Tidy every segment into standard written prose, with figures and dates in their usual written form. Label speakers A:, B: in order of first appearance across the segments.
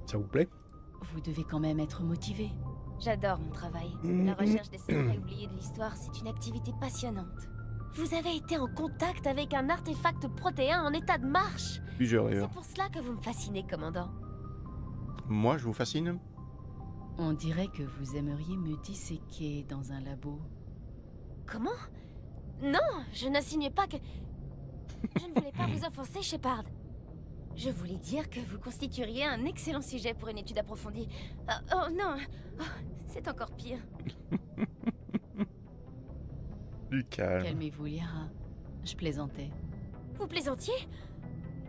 A: Ça vous plaît?
B: Vous devez quand même être motivé.
C: J'adore mon travail. La recherche des secrets oubliés de l'histoire, c'est une activité passionnante. Vous avez été en contact avec un artefact protéin en état de marche.
A: Plusieurs
C: C'est
A: d'ailleurs.
C: pour cela que vous me fascinez, commandant.
A: Moi, je vous fascine?
B: On dirait que vous aimeriez me disséquer dans un labo.
C: Comment? Non, je n'insinuais pas que... Je ne voulais pas vous offenser, Shepard. Je voulais dire que vous constitueriez un excellent sujet pour une étude approfondie. Oh non, oh, c'est encore pire.
A: Du calme.
B: Calmez-vous, Liara. Je plaisantais.
C: Vous plaisantiez?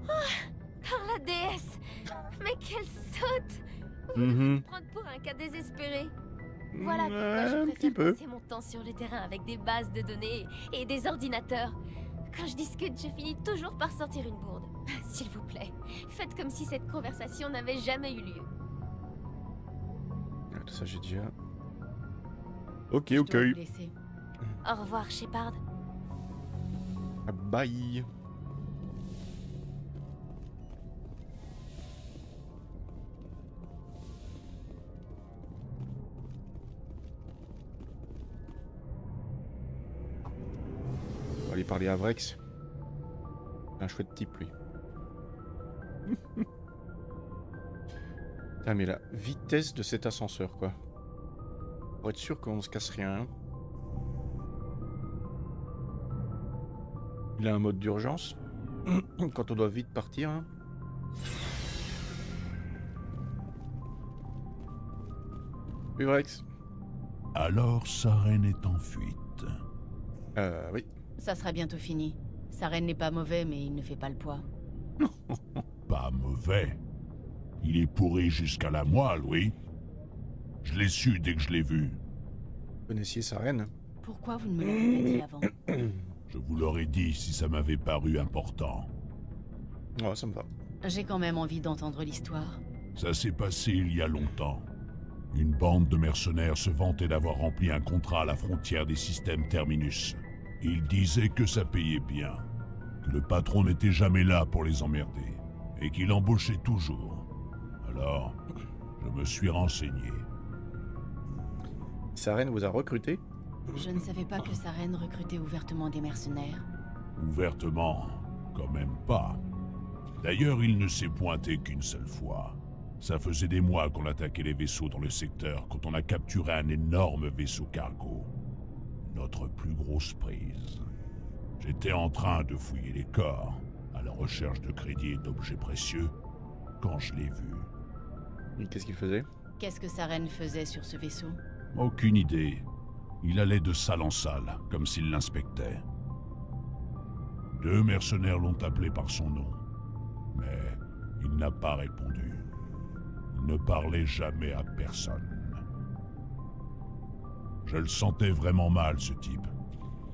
C: Oh, par la déesse! Mais quelle sotte! Vous devez me prendre pour un cas désespéré. Voilà pourquoi je
A: Un petit
C: préfère
A: peu.
C: passer mon temps sur le terrain avec des bases de données et des ordinateurs. Quand je discute, je finis toujours par sortir une bourde. S'il vous plaît, faites comme si cette conversation n'avait jamais eu lieu.
A: Ah, tout ça, j'ai déjà. Ok,
B: Je
A: ok.
B: dois vous laisser.
C: Au revoir, Shepard.
A: Ah, bye. On va aller parler à Vrex. Un chouette type, lui. Putain, mais la vitesse de cet ascenseur, quoi. Pour être sûr qu'on se casse rien. Il a un mode d'urgence. Quand on doit vite partir. Hein. Oui, Vrex.
D: Alors Saren est en fuite.
A: Oui.
B: Ça sera bientôt fini. Sa reine n'est pas mauvais, mais il ne fait pas le poids.
D: Pas mauvais. Il est pourri jusqu'à la moelle, oui. Je l'ai su dès que je l'ai vu.
A: Vous connaissiez sa reine?
B: Pourquoi vous ne me l'avez pas dit avant?
D: Je vous l'aurais dit si ça m'avait paru important.
A: Ouais, ça me va.
B: J'ai quand même envie d'entendre l'histoire.
D: Ça s'est passé il y a longtemps. Une bande de mercenaires se vantait d'avoir rempli un contrat à la frontière des systèmes Terminus. Ils disaient que ça payait bien, que le patron n'était jamais là pour les emmerder, et qu'il embauchait toujours. Alors, je me suis renseigné.
A: Sa reine vous a recruté?
B: Je ne savais pas que sa reine recrutait ouvertement des mercenaires.
D: Ouvertement, quand même pas. D'ailleurs, il ne s'est pointé qu'une seule fois. Ça faisait des mois qu'on attaquait les vaisseaux dans le secteur quand on a capturé un énorme vaisseau cargo. Notre plus grosse prise. J'étais en train de fouiller les corps, à la recherche de crédits et d'objets précieux, quand je l'ai vu.
A: Et qu'est-ce qu'il faisait?
B: Qu'est-ce que sa reine faisait sur ce vaisseau?
D: Aucune idée. Il allait de salle en salle, comme s'il l'inspectait. 2 mercenaires l'ont appelé par son nom, mais il n'a pas répondu. Il ne parlait jamais à personne. Je le sentais vraiment mal, ce type.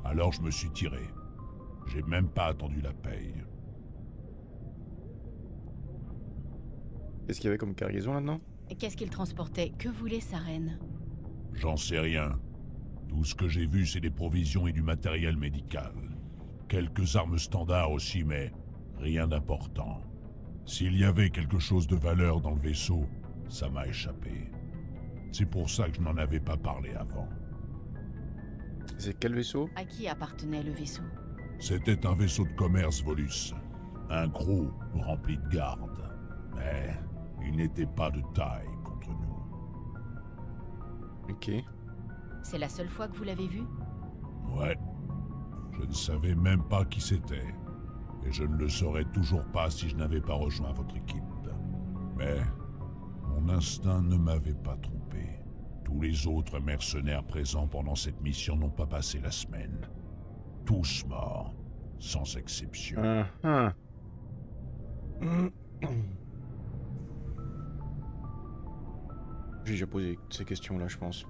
D: Alors je me suis tiré. J'ai même pas attendu la paye.
A: Qu'est-ce qu'il y avait comme cargaison là-dedans?
B: Et qu'est-ce qu'il transportait? Que voulait sa reine?
D: J'en sais rien. Tout ce que j'ai vu, c'est des provisions et du matériel médical. Quelques armes standards aussi, mais rien d'important. S'il y avait quelque chose de valeur dans le vaisseau, ça m'a échappé. C'est pour ça que je n'en avais pas parlé avant.
A: C'est quel vaisseau?
B: À qui appartenait le vaisseau?
D: C'était un vaisseau de commerce Volus. Un gros, rempli de gardes. Mais il n'était pas de taille contre nous.
A: Ok.
B: C'est la seule fois que vous l'avez vu?
D: Ouais. Je ne savais même pas qui c'était. Et je ne le saurais toujours pas si je n'avais pas rejoint votre équipe. Mais mon instinct ne m'avait pas trompé. Tous les autres mercenaires présents pendant cette mission n'ont pas passé la semaine. Tous morts, sans exception.
A: Ah, ah. J'ai déjà posé ces questions-là, je pense.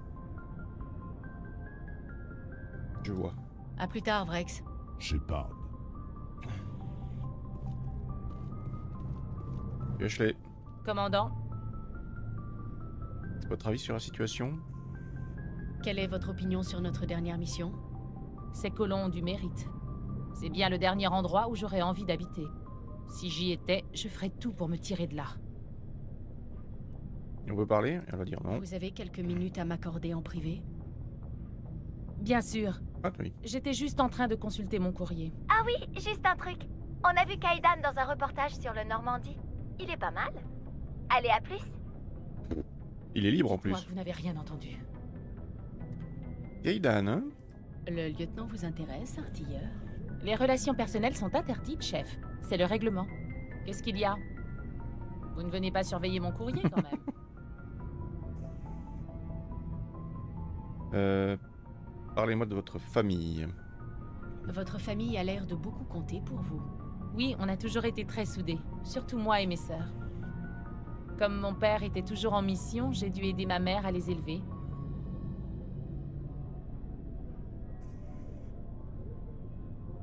A: Je vois.
B: À plus tard, Vrex.
D: Shepard.
A: Ashley,
E: Commandant,
A: votre avis sur la situation?
B: Quelle est votre opinion sur notre dernière mission?
E: ces colons ont du mérite. C'est bien le dernier endroit où j'aurais envie d'habiter. Si j'y étais, je ferais tout pour me tirer de là.
A: Et on peut parler? Elle va dire non.
B: Vous avez quelques minutes à m'accorder en privé?
E: Bien sûr.
A: Ah oui.
E: J'étais juste en train de consulter mon courrier.
C: Ah oui, juste un truc. On a vu Kaidan dans un reportage sur le Normandie. Il est pas mal. Allez, à plus.
A: Il est libre en
E: Moi,
A: plus.
E: vous n'avez rien entendu.
A: Kaidan, hein?
B: Le lieutenant vous intéresse, artilleur?
E: Les relations personnelles sont interdites, chef. C'est le règlement. Qu'est-ce qu'il y a? Vous ne venez pas surveiller mon courrier, quand même.
A: Parlez-moi de votre famille.
B: Votre famille a l'air de beaucoup compter pour vous.
E: Oui, on a toujours été très soudés. Surtout moi et mes sœurs. Comme mon père était toujours en mission, j'ai dû aider ma mère à les élever.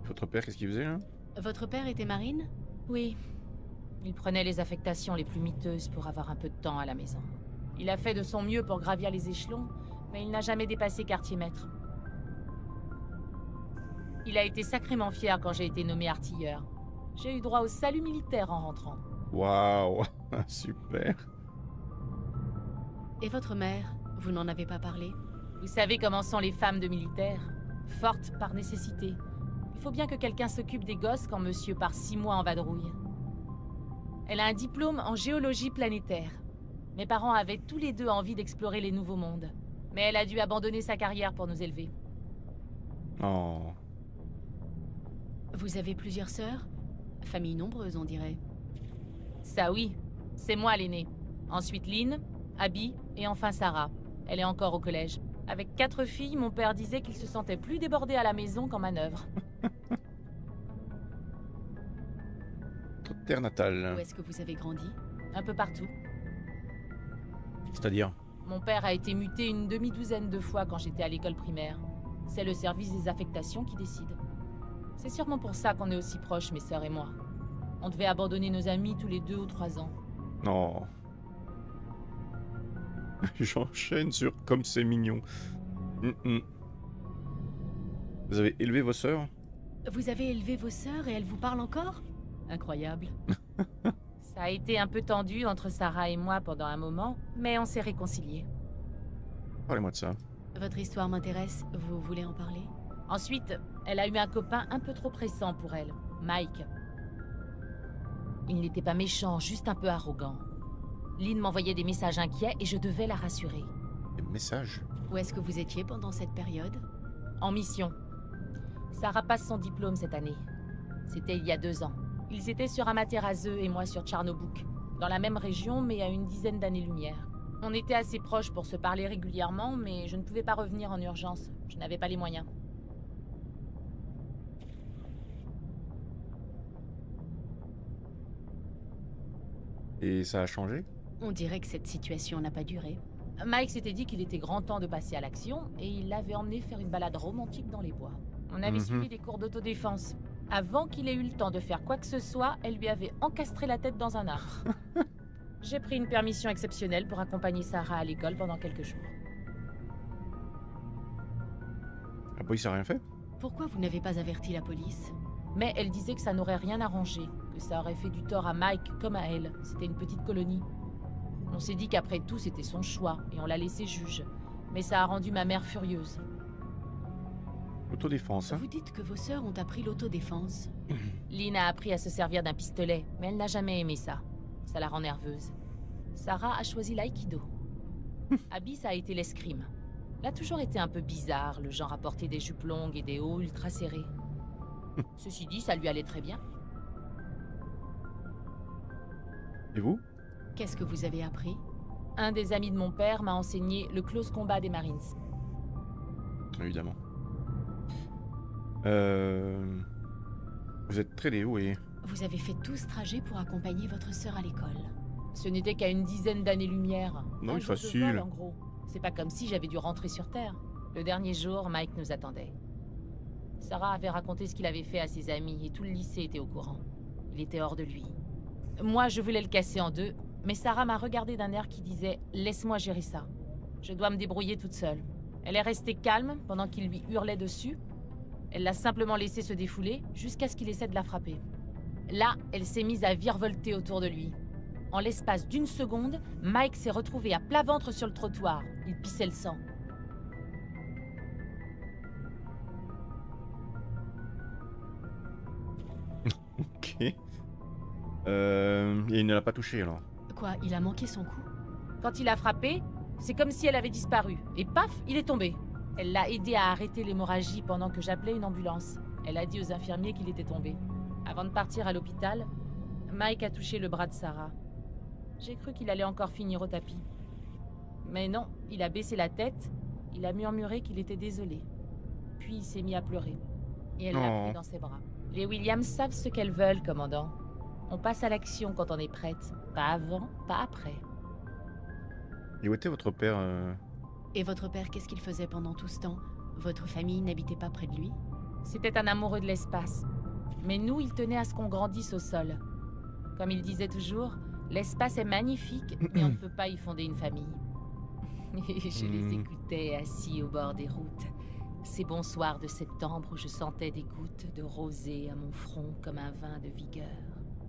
A: Votre père, qu'est-ce qu'il faisait là?
B: Votre père était marine?
E: Oui. Il prenait les affectations les plus miteuses pour avoir un peu de temps à la maison. Il a fait de son mieux pour gravir les échelons, mais il n'a jamais dépassé quartier-maître. Il a été sacrément fier quand j'ai été nommé artilleur. J'ai eu droit au salut militaire en rentrant.
A: Waouh, super.
B: Et votre mère? Vous n'en avez pas parlé?
E: Vous savez comment sont les femmes de militaires? Fortes par nécessité. Il faut bien que quelqu'un s'occupe des gosses quand monsieur part 6 mois en vadrouille. Elle a un diplôme en géologie planétaire. Mes parents avaient tous les deux envie d'explorer les nouveaux mondes. Mais elle a dû abandonner sa carrière pour nous élever.
A: Oh.
B: Vous avez plusieurs sœurs? Famille nombreuse, on dirait.
E: Ça oui, c'est moi l'aînée. Ensuite Lynn, Abby et enfin Sarah. Elle est encore au collège. Avec 4 filles, mon père disait qu'il se sentait plus débordé à la maison qu'en manœuvre.
A: Votre terre natale.
B: Où est-ce que vous avez grandi?
E: Un peu partout.
A: C'est-à-dire?
E: Mon père a été muté une demi-douzaine de fois quand j'étais à l'école primaire. C'est le service des affectations qui décide. C'est sûrement pour ça qu'on est aussi proches, mes sœurs et moi. On devait abandonner nos amis tous les 2 ou 3 ans.
A: Non. J'enchaîne sur comme c'est mignon. Vous avez élevé vos sœurs?
B: Vous avez élevé vos sœurs et elles vous parlent encore? Incroyable.
E: Ça a été un peu tendu entre Sarah et moi pendant un moment, mais on s'est réconciliés.
A: Parlez-moi de ça.
B: Votre histoire m'intéresse, vous voulez en parler?
E: Ensuite, elle a eu un copain un peu trop pressant pour elle, Mike. Il n'était pas méchant, juste un peu arrogant. Lynn m'envoyait des messages inquiets et je devais la rassurer.
A: Des messages.
B: Où est-ce que vous étiez pendant cette période?
E: En mission. Sarah passe son diplôme cette année. C'était il y a 2 ans. Ils étaient sur Amaterasu et moi sur Tcharnobyk, dans la même région mais à une dizaine d'années-lumière. On était assez proches pour se parler régulièrement, mais je ne pouvais pas revenir en urgence. Je n'avais pas les moyens.
A: Et ça a changé?
B: On dirait que cette situation n'a pas duré.
E: Mike s'était dit qu'il était grand temps de passer à l'action et il l'avait emmené faire une balade romantique dans les bois. On avait suivi des cours d'autodéfense. Avant qu'il ait eu le temps de faire quoi que ce soit, elle lui avait encastré la tête dans un arbre. J'ai pris une permission exceptionnelle pour accompagner Sarah à l'école pendant quelques jours.
A: La police a rien fait?
B: Pourquoi vous n'avez pas averti la police?
E: Mais elle disait que ça n'aurait rien arrangé, que ça aurait fait du tort à Mike comme à elle. C'était une petite colonie. On s'est dit qu'après tout, c'était son choix et on l'a laissé juge. Mais ça a rendu ma mère furieuse.
A: Autodéfense, hein?
B: Vous dites que vos sœurs ont appris l'autodéfense.
E: Lynn a appris à se servir d'un pistolet, mais elle n'a jamais aimé ça. Ça la rend nerveuse. Sarah a choisi l'aïkido. Abby, ça a été l'escrime. Elle a toujours été un peu bizarre, le genre à porter des jupes longues et des hauts ultra serrés. Ceci dit, ça lui allait très bien.
A: Et vous?
B: Qu'est-ce que vous avez appris?
E: Un des amis de mon père m'a enseigné le close combat des Marines.
A: Évidemment. Vous êtes très dévoué.
B: Vous avez fait tout ce trajet pour accompagner votre sœur à l'école.
E: Ce n'était qu'à une dizaine d'années-lumière.
A: Non,
E: Un
A: il
E: jour de
A: facile.
E: vol, en gros. C'est pas comme si j'avais dû rentrer sur Terre. Le dernier jour, Mike nous attendait. Sarah avait raconté ce qu'il avait fait à ses amis et tout le lycée était au courant. Il était hors de lui. Moi, je voulais le casser en deux, mais Sarah m'a regardé d'un air qui disait « Laisse-moi gérer ça. Je dois me débrouiller toute seule. » Elle est restée calme pendant qu'il lui hurlait dessus. Elle l'a simplement laissé se défouler jusqu'à ce qu'il essaie de la frapper. Là, elle s'est mise à virevolter autour de lui. En l'espace d'une seconde, Mike s'est retrouvé à plat ventre sur le trottoir. Il pissait le sang.
A: Ok. Et il ne l'a pas touché alors.
B: Quoi, il a manqué son coup?
E: Quand il a frappé, c'est comme si elle avait disparu. Et paf, il est tombé. Elle l'a aidé à arrêter l'hémorragie pendant que j'appelais une ambulance. Elle a dit aux infirmiers qu'il était tombé. Avant de partir à l'hôpital, Mike a touché le bras de Sarah. J'ai cru qu'il allait encore finir au tapis. Mais non, il a baissé la tête, il a murmuré qu'il était désolé. Puis il s'est mis à pleurer. Et elle l'a pris dans ses bras. Les Williams savent ce qu'elles veulent, commandant. On passe à l'action quand on est prête. Pas avant, pas après.
A: Et où était votre père
B: Et votre père, qu'est-ce qu'il faisait pendant tout ce temps? Votre famille n'habitait pas près de lui?
E: C'était un amoureux de l'espace. Mais nous, il tenait à ce qu'on grandisse au sol. Comme il disait toujours, l'espace est magnifique, mais on ne peut pas y fonder une famille. Et je les écoutais assis au bord des routes. Ces bons soirs de septembre où je sentais des gouttes de rosée à mon front comme un vin de vigueur.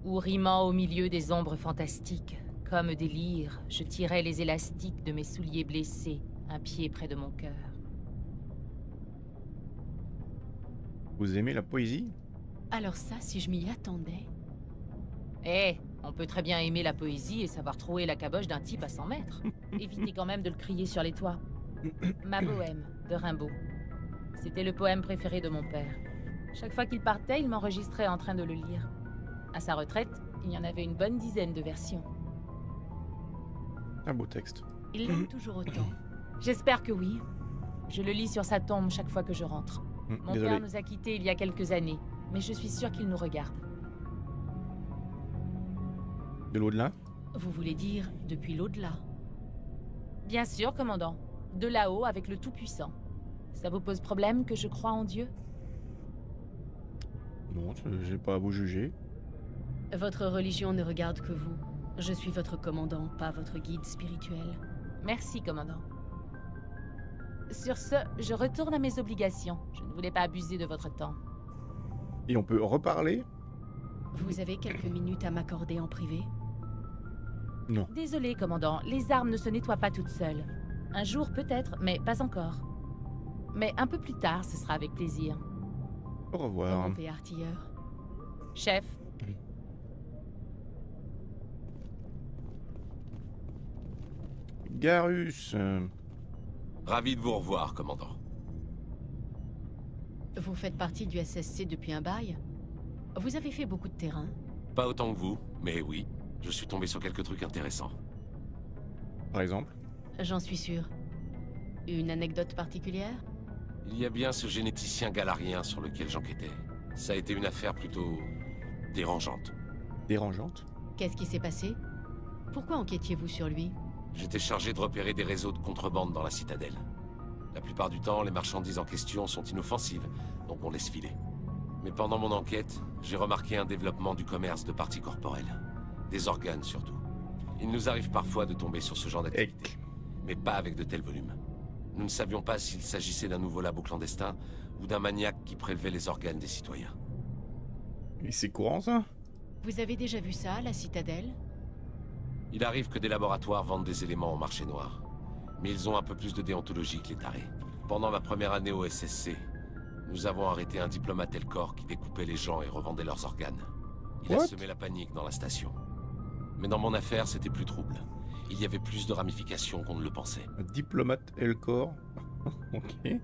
E: Ou rimant au milieu des ombres fantastiques, comme des lyres, je tirais les élastiques de mes souliers blessés, un pied près de mon cœur.
A: Vous aimez la poésie?
B: Alors ça, si je m'y attendais...
E: Eh, on peut très bien aimer la poésie et savoir trouer la caboche d'un type à 100 mètres. Évitez quand même de le crier sur les toits. Ma bohème, de Rimbaud. C'était le poème préféré de mon père. Chaque fois qu'il partait, il m'enregistrait en train de le lire. À sa retraite, il y en avait une bonne dizaine de versions.
A: Un beau texte.
B: Il l'aime toujours autant.
E: J'espère que oui. Je le lis sur sa tombe chaque fois que je rentre. Mon
A: Désolé.
E: père nous a quittés il y a quelques années, mais je suis sûre qu'il nous regarde.
A: De l'au-delà?
B: Vous voulez dire depuis l'au-delà?
E: Bien sûr, commandant. De là-haut avec le Tout-Puissant. Ça vous pose problème que je croie en Dieu?
A: Non, j'ai pas à vous juger.
B: Votre religion ne regarde que vous. Je suis votre commandant, pas votre guide spirituel.
E: Merci, commandant. Sur ce, je retourne à mes obligations. Je ne voulais pas abuser de votre temps.
A: Et on peut reparler?
B: Vous avez quelques minutes à m'accorder en privé?
A: Non.
E: Désolé, commandant, les armes ne se nettoient pas toutes seules. Un jour peut-être, mais pas encore. Mais un peu plus tard, ce sera avec plaisir.
A: Au revoir.
B: Europe et artilleur.
E: Chef,
A: Garus.
F: Ravi de vous revoir, commandant.
B: Vous faites partie du SSC depuis un bail? Vous avez fait beaucoup de terrain?
F: Pas autant que vous, mais oui, je suis tombé sur quelques trucs intéressants.
A: Par exemple?
B: J'en suis sûr. Une anecdote particulière?
F: Il y a bien ce généticien galarien sur lequel j'enquêtais. Ça a été une affaire plutôt dérangeante.
A: Dérangeante?
B: Qu'est-ce qui s'est passé? Pourquoi enquêtiez-vous sur lui?
F: J'étais chargé de repérer des réseaux de contrebande dans la citadelle. La plupart du temps, les marchandises en question sont inoffensives, donc on laisse filer. Mais pendant mon enquête, j'ai remarqué un développement du commerce de parties corporelles. Des organes surtout. Il nous arrive parfois de tomber sur ce genre d'activité, mais pas avec de tels volumes. Nous ne savions pas s'il s'agissait d'un nouveau labo clandestin ou d'un maniaque qui prélevait les organes des citoyens.
A: Et c'est courant ça?
B: Vous avez déjà vu ça, la citadelle?
F: Il arrive que des laboratoires vendent des éléments au marché noir. Mais ils ont un peu plus de déontologie que les tarés. Pendant ma première année au SSC, nous avons arrêté un diplomate Elcor qui découpait les gens et revendait leurs organes. Il a
A: What?
F: semé la panique dans la station. Mais dans mon affaire, c'était plus trouble. Il y avait plus de ramifications qu'on ne le pensait.
A: Un diplomate Elcor. Ok.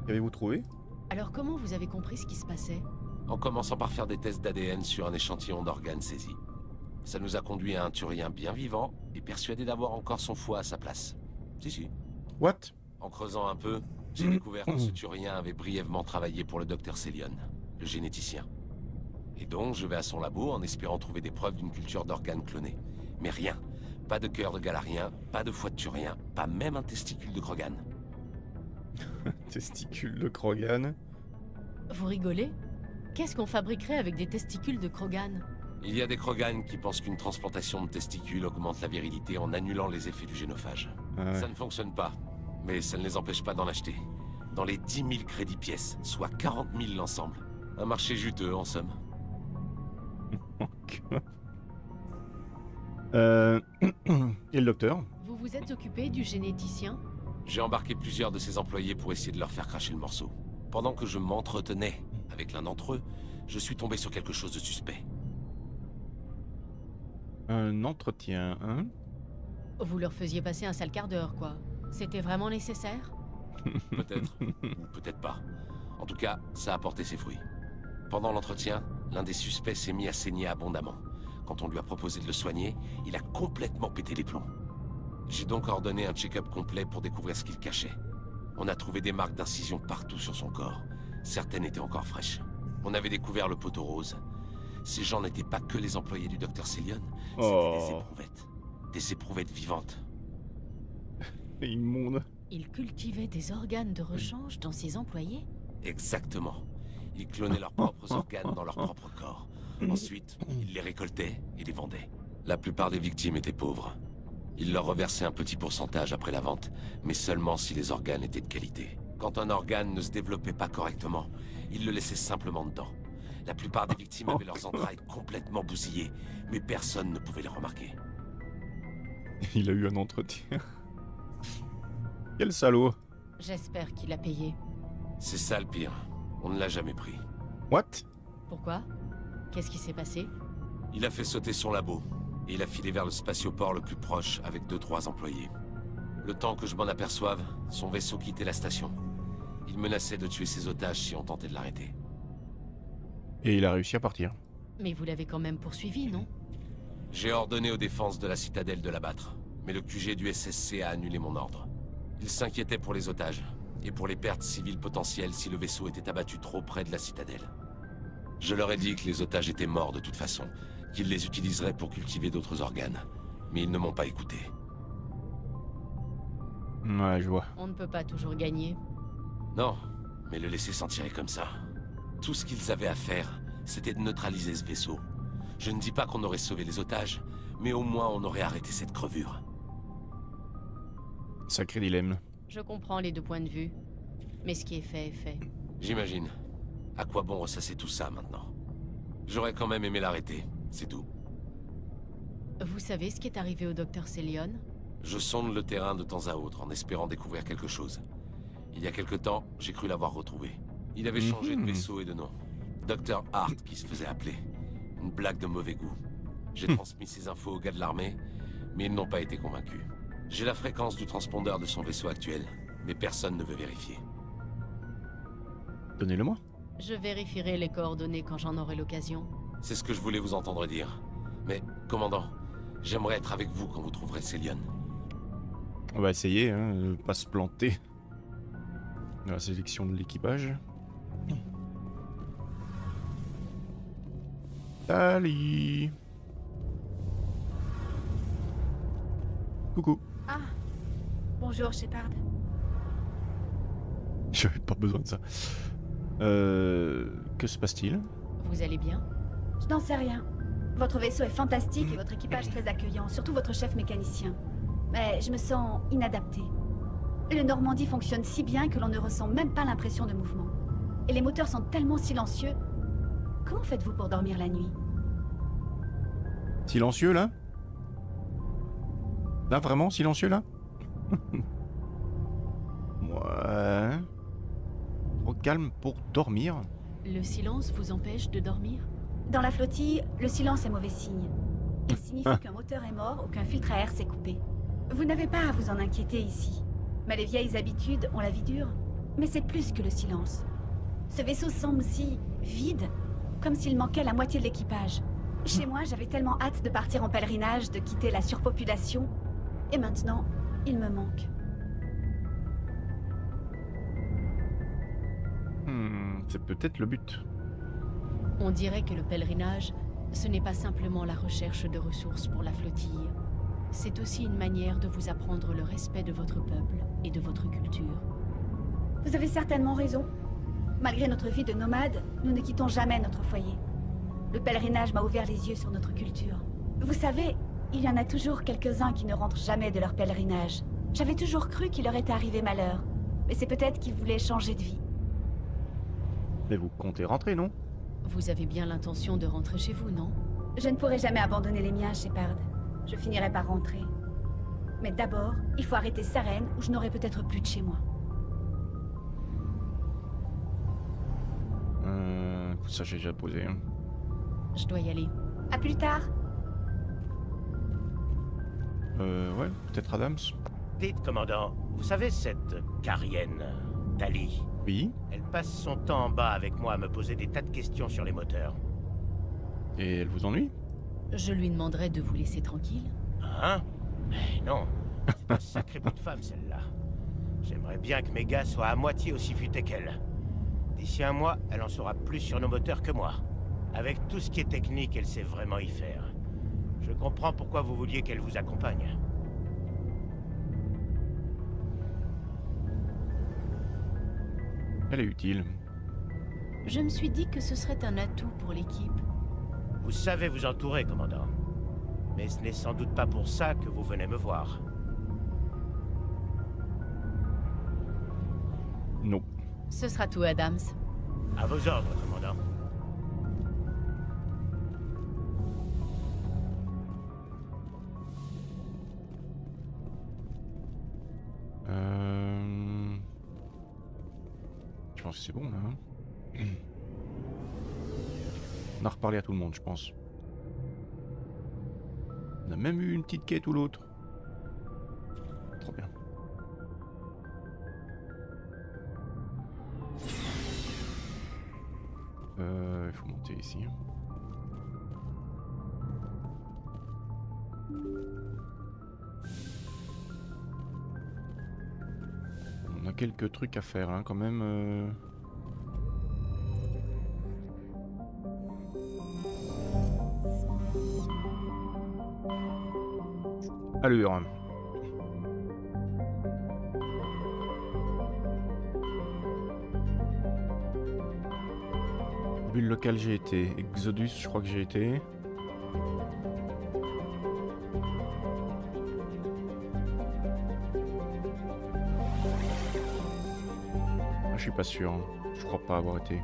A: Qu'avez-vous trouvé?
B: Alors comment vous avez compris ce qui se passait?
F: En commençant par faire des tests d'ADN sur un échantillon d'organes saisis. Ça nous a conduit à un Turien bien vivant et persuadé d'avoir encore son foie à sa place. Si.
A: What?
F: En creusant un peu, j'ai découvert que ce Turien avait brièvement travaillé pour le docteur Celion, le généticien. Et donc, je vais à son labo en espérant trouver des preuves d'une culture d'organes clonés. Mais rien. Pas de cœur de galarien, pas de foie de Turien, pas même un testicule de Krogan.
A: Testicule de Krogan.
B: Vous rigolez? Qu'est-ce qu'on fabriquerait avec des testicules de Krogan?
F: Il y a des Krogan qui pensent qu'une transplantation de testicules augmente la virilité en annulant les effets du génophage.
A: Ah ouais.
F: Ça ne fonctionne pas, mais ça ne les empêche pas d'en acheter. Dans les 10 000 crédits pièces, soit 40 000 l'ensemble. Un marché juteux, en somme.
A: Et le docteur?
B: Vous vous êtes occupé du généticien?
F: J'ai embarqué plusieurs de ses employés pour essayer de leur faire cracher le morceau. Pendant que je m'entretenais avec l'un d'entre eux, je suis tombé sur quelque chose de suspect.
A: Un entretien, hein?
B: Vous leur faisiez passer un sale quart d'heure, quoi. C'était vraiment nécessaire?
F: Peut-être, ou peut-être pas. En tout cas, ça a porté ses fruits. Pendant l'entretien, l'un des suspects s'est mis à saigner abondamment. Quand on lui a proposé de le soigner, il a complètement pété les plombs. J'ai donc ordonné un check-up complet pour découvrir ce qu'il cachait. On a trouvé des marques d'incision partout sur son corps. Certaines étaient encore fraîches. On avait découvert le poteau rose. Ces gens n'étaient pas que les employés du Dr. Celion, c'était des éprouvettes. Des éprouvettes vivantes.
A: Immonde.
B: Il cultivait des organes de rechange dans ses employés?
F: Exactement. Ils clonaient leurs propres organes dans leur propre corps. Ensuite, ils les récoltaient et les vendaient. La plupart des victimes étaient pauvres. Ils leur reversaient un petit pourcentage après la vente, mais seulement si les organes étaient de qualité. Quand un organe ne se développait pas correctement, ils le laissaient simplement dedans. La plupart des victimes avaient leurs entrailles complètement bousillées, mais personne ne pouvait les remarquer.
A: Il a eu un entretien. Quel salaud.
B: J'espère qu'il a payé.
F: C'est ça le pire. On ne l'a jamais pris.
A: What?
B: Pourquoi? Qu'est-ce qui s'est passé?
F: Il a fait sauter son labo, et il a filé vers le spatioport le plus proche avec 2-3 employés. Le temps que je m'en aperçoive, son vaisseau quittait la station. Il menaçait de tuer ses otages si on tentait de l'arrêter.
A: Et il a réussi à partir.
B: Mais vous l'avez quand même poursuivi, non?
F: J'ai ordonné aux défenses de la citadelle de l'abattre, mais le QG du SSC a annulé mon ordre. Il s'inquiétait pour les otages, et pour les pertes civiles potentielles si le vaisseau était abattu trop près de la citadelle. Je leur ai dit que les otages étaient morts de toute façon, qu'ils les utiliseraient pour cultiver d'autres organes. Mais ils ne m'ont pas écouté.
A: Ouais, je vois.
B: On ne peut pas toujours gagner.
F: Non, mais le laisser s'en tirer comme ça. Tout ce qu'ils avaient à faire, c'était de neutraliser ce vaisseau. Je ne dis pas qu'on aurait sauvé les otages, mais au moins on aurait arrêté cette crevure.
A: Sacré dilemme.
B: Je comprends les deux points de vue. Mais ce qui est fait est fait.
F: J'imagine. À quoi bon ressasser tout ça maintenant? J'aurais quand même aimé l'arrêter, c'est tout.
B: Vous savez ce qui est arrivé au Dr. Celion?
F: Je sonde le terrain de temps à autre en espérant découvrir quelque chose. Il y a quelque temps, j'ai cru l'avoir retrouvé. Il avait changé de vaisseau et de nom. Dr. Hart qui se faisait appeler. Une blague de mauvais goût. J'ai transmis ces infos aux gars de l'armée, mais ils n'ont pas été convaincus. J'ai la fréquence du transpondeur de son vaisseau actuel, mais personne ne veut vérifier.
A: Donnez-le-moi.
B: Je vérifierai les coordonnées quand j'en aurai l'occasion.
F: C'est ce que je voulais vous entendre dire. Mais, commandant, j'aimerais être avec vous quand vous trouverez Celion.
A: On va essayer, hein, de pas se planter. Dans la sélection de l'équipage. Salut. Coucou.
G: Ah, bonjour Shepard.
A: J'avais pas besoin de ça. Que se passe-t-il?
B: Vous allez bien?
G: Je n'en sais rien. Votre vaisseau est fantastique et votre équipage très accueillant, surtout votre chef mécanicien. Mais je me sens inadaptée. Le Normandie fonctionne si bien que l'on ne ressent même pas l'impression de mouvement. Et les moteurs sont tellement silencieux. Comment faites-vous pour dormir la nuit?
A: Silencieux là? Là vraiment silencieux là? Ouais. Trop calme pour dormir.
B: Le silence vous empêche de dormir?
G: Dans la flottille, le silence est mauvais signe. Il signifie qu'un moteur est mort ou qu'un filtre à air s'est coupé. Vous n'avez pas à vous en inquiéter ici. Mais les vieilles habitudes ont la vie dure. Mais c'est plus que le silence. Ce vaisseau semble si vide, comme s'il manquait la moitié de l'équipage. Chez moi, j'avais tellement hâte de partir en pèlerinage, de quitter la surpopulation. Et maintenant, il me manque.
A: C'est peut-être le but.
B: On dirait que le pèlerinage, ce n'est pas simplement la recherche de ressources pour la flottille. C'est aussi une manière de vous apprendre le respect de votre peuple et de votre culture.
G: Vous avez certainement raison. Malgré notre vie de nomade, nous ne quittons jamais notre foyer. Le pèlerinage m'a ouvert les yeux sur notre culture. Vous savez, il y en a toujours quelques-uns qui ne rentrent jamais de leur pèlerinage. J'avais toujours cru qu'il leur était arrivé malheur. Mais c'est peut-être qu'ils voulaient changer de vie.
A: Mais vous comptez rentrer, non?
B: Vous avez bien l'intention de rentrer chez vous, non?
G: Je ne pourrai jamais abandonner les miens, Shepard. Je finirai par rentrer. Mais d'abord, il faut arrêter Saren ou je n'aurai peut-être plus de chez moi.
A: Ça j'ai déjà posé. Hein.
B: Je dois y aller.
G: À plus tard.
A: Ouais, peut-être Adams.
H: Dites, commandant, vous savez cette Carienne, Tali?
A: Oui.
H: Elle passe son temps en bas avec moi à me poser des tas de questions sur les moteurs.
A: Et elle vous ennuie?
B: Je lui demanderai de vous laisser tranquille.
H: Hein? Mais non, c'est un sacré bout de femme celle-là. J'aimerais bien que mes gars soient à moitié aussi futés qu'elle. D'ici un mois, elle en saura plus sur nos moteurs que moi. Avec tout ce qui est technique, elle sait vraiment y faire. Je comprends pourquoi vous vouliez qu'elle vous accompagne.
A: Elle est utile.
B: Je me suis dit que ce serait un atout pour l'équipe.
H: Vous savez vous entourer, commandant. Mais ce n'est sans doute pas pour ça que vous venez me voir.
A: Non.
B: Ce sera tout, Adams.
H: À vos ordres, commandant.
A: Je pense que c'est bon là. Hein. On a reparlé à tout le monde, je pense. On a même eu une petite quête ou l'autre. Trop bien. Il faut monter ici. On a quelques trucs à faire hein, quand même. Allure. Bulle locale j'ai été. Exodus je crois que j'ai été. Ah, je suis pas sûr. Je crois pas avoir été.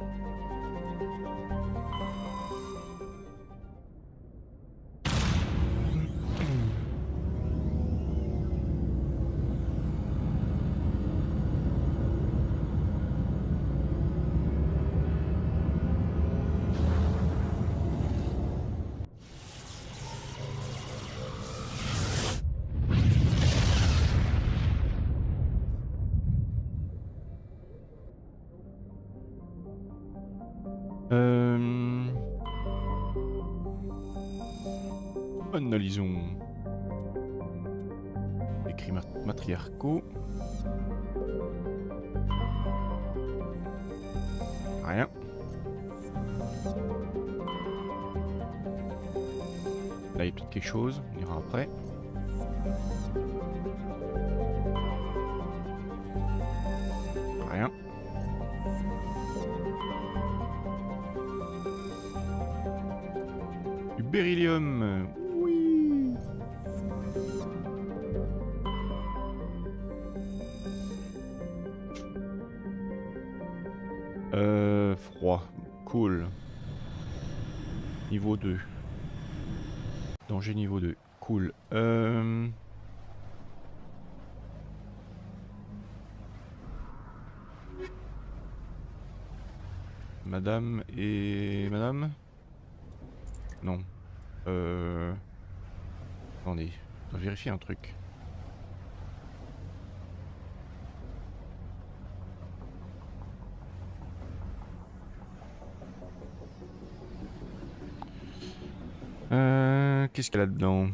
A: Analysons. Écrits matriarcaux. Rien. Là, il y a peut-être quelque chose. On ira après. Rien. Du beryllium. Oui. Froid. Cool. Niveau 2. Danger niveau 2. Cool. Madame et... Madame? Non. Attendez. Je dois vérifier un truc. Qu'est-ce qu'il y a là-dedans?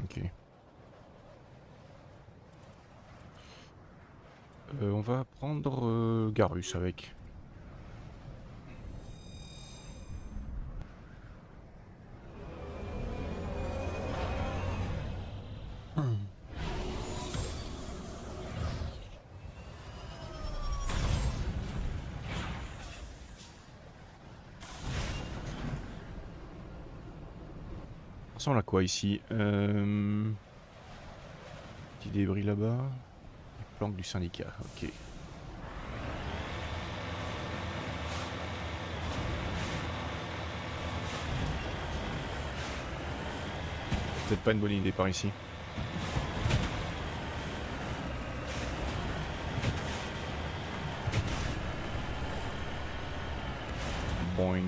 A: Ok. On va prendre Garus avec. Ça ressemble à quoi ici? Petit débris là-bas. Planque du syndicat, ok. Peut-être pas une bonne idée par ici. Boing.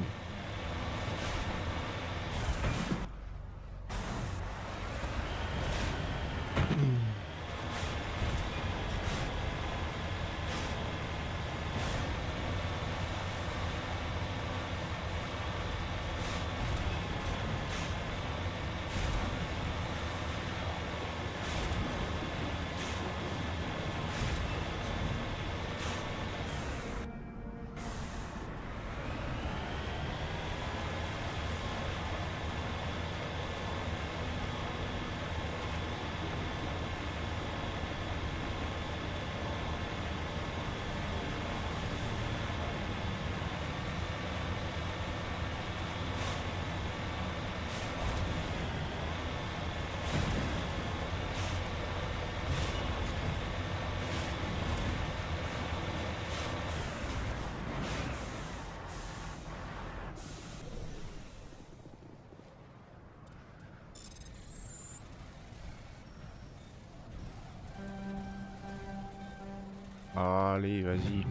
A: Allez, vas-y.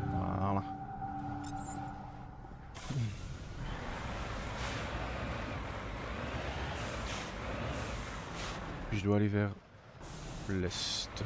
A: Voilà. Puis je dois aller vers l'est.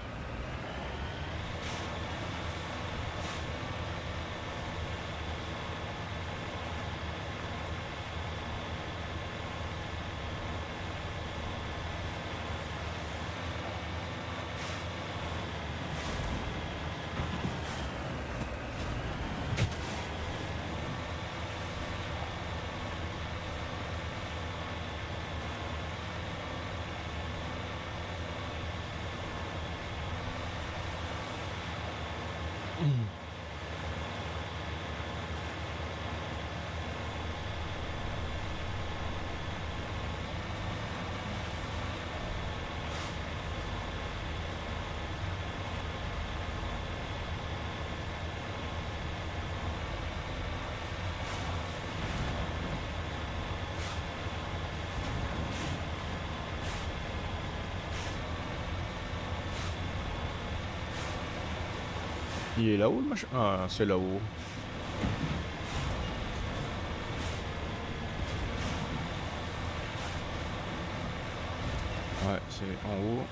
A: Il est là-haut le machin? Ah, c'est là-haut. Ouais, c'est en haut.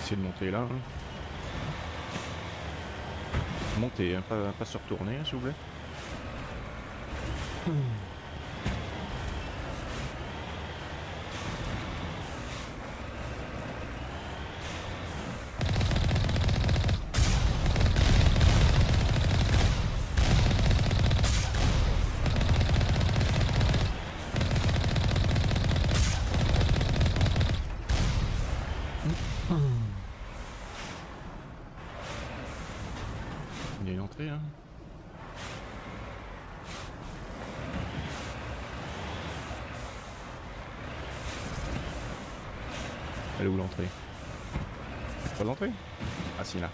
A: Essayer de monter là. Hein. Monter, hein, pas se retourner, hein, s'il vous plaît. Il y a une entrée là. Elle est où l'entrée? Pas l'entrée? Ah si là.